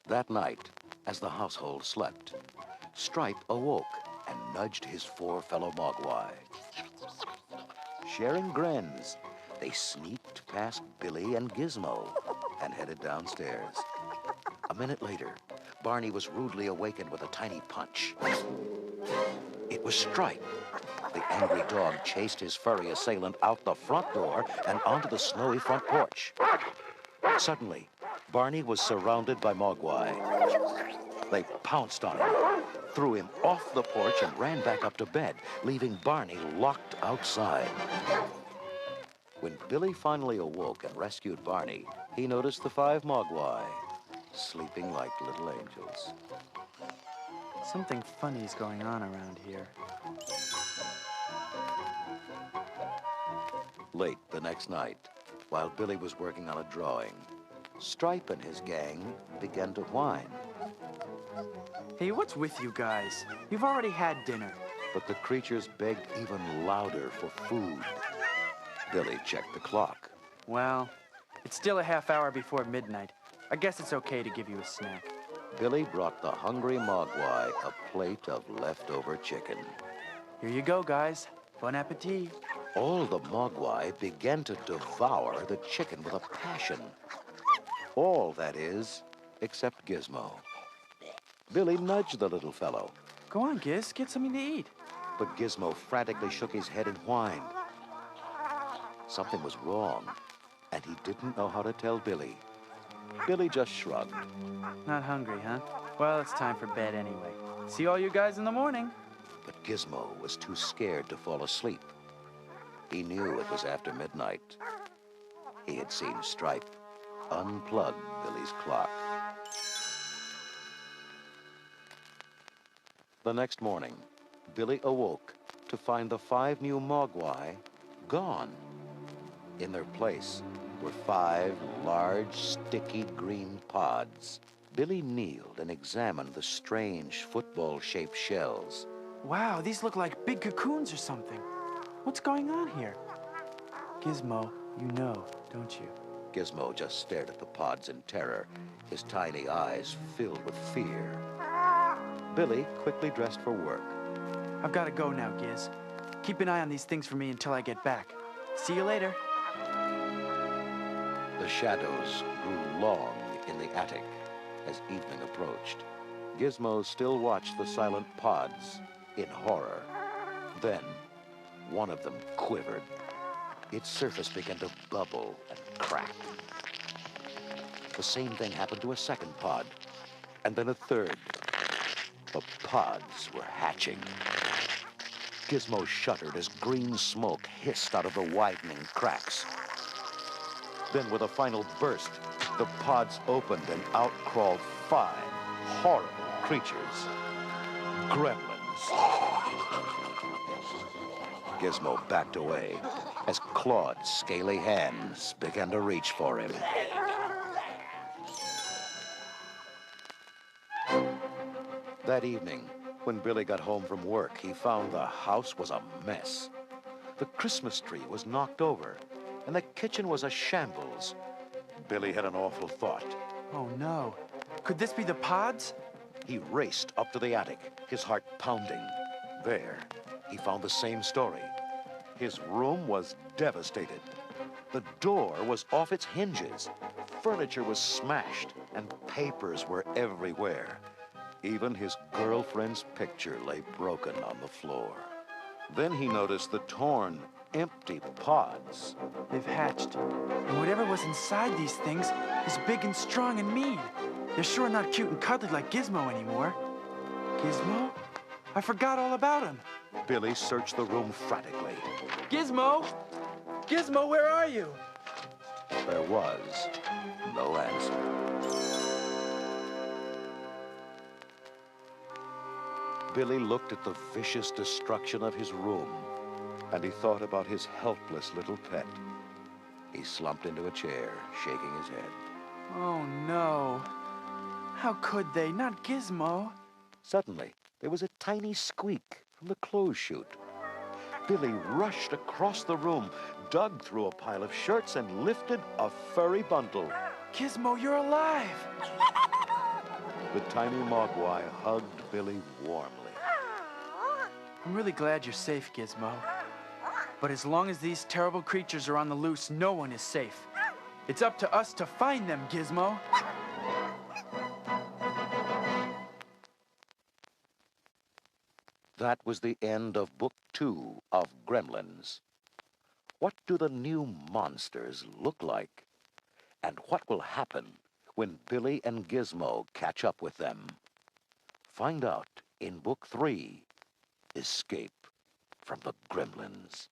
That night, as the household slept, Stripe awoke and nudged his four fellow Mogwai. Sharing grins, they sneaked past Billy and Gizmo and headed downstairs. A minute later, Barney was rudely awakened with a tiny punch. It was Stripe. The angry dog chased his furry assailant out the front door and onto the snowy front porch. Suddenly, Barney was surrounded by Mogwai. They pounced on him, threw him off the porch, and ran back up to bed, leaving Barney locked outside. When Billy finally awoke and rescued Barney, he noticed the 5 Mogwai sleeping like little angels. Something funny's going on around here. Late the next night, while Billy was working on a drawing, Stripe and his gang began to whine. Hey, what's with you guys? You've already had dinner. But the creatures begged even louder for food. Billy checked the clock. Well, it's still a half hour before midnight. I guess it's okay to give you a snack. Billy brought the hungry Mogwai a plate of leftover chicken. Here you go, guys. Bon appetit. All the Mogwai began to devour the chicken with a passion. All, that is, except Gizmo. Billy nudged the little fellow. Go on, Giz. Get something to eat. But Gizmo frantically shook his head and whined. Something was wrong, and he didn't know how to tell Billy. Billy just shrugged. Not hungry, huh? Well, it's time for bed anyway. See all you guys in the morning. But Gizmo was too scared to fall asleep. He knew it was after midnight. He had seen Stripe unplug Billy's clock. The next morning, Billy awoke to find the 5 new Mogwai gone. In their place were 5 large, sticky green pods. Billy kneeled and examined the strange football-shaped shells. Wow, these look like big cocoons or something. What's going on here? Gizmo, you know, don't you? Gizmo just stared at the pods in terror, his tiny eyes filled with fear. Billy quickly dressed for work. I've got to go now, Giz. Keep an eye on these things for me until I get back. See you later. The shadows grew long in the attic as evening approached. Gizmo still watched the silent pods in horror. Then, one of them quivered. Its surface began to bubble and crack. The same thing happened to a second pod, and then a third. The pods were hatching. Gizmo shuddered as green smoke hissed out of the widening cracks. Then, with a final burst, the pods opened and out crawled 5 horrible creatures. Gremlins. Gizmo backed away as clawed, scaly hands began to reach for him. That evening, when Billy got home from work, he found the house was a mess. The Christmas tree was knocked over, and the kitchen was a shambles. Billy had an awful thought. Oh, no. Could this be the pods? He raced up to the attic, his heart pounding. There, he found the same story. His room was devastated. The door was off its hinges. Furniture was smashed, and papers were everywhere. Even his girlfriend's picture lay broken on the floor. Then he noticed the torn, empty pods. They've hatched. And whatever was inside these things is big and strong and mean. They're sure not cute and cuddly like Gizmo anymore. Gizmo? I forgot all about him. Billy searched the room frantically. Gizmo! Gizmo, where are you? There was no answer. Billy looked at the vicious destruction of his room, and he thought about his helpless little pet. He slumped into a chair, shaking his head. Oh, no. How could they? Not Gizmo. Suddenly, there was a tiny squeak from the clothes chute. Billy rushed across the room, dug through a pile of shirts, and lifted a furry bundle. Gizmo, you're alive! The tiny mogwai hugged Billy warmly. I'm really glad you're safe, Gizmo. But as long as these terrible creatures are on the loose, no one is safe. It's up to us to find them, Gizmo. That was the end of Book 2 of Gremlins. What do the new monsters look like? And what will happen when Billy and Gizmo catch up with them? Find out in Book 3, Escape from the Gremlins.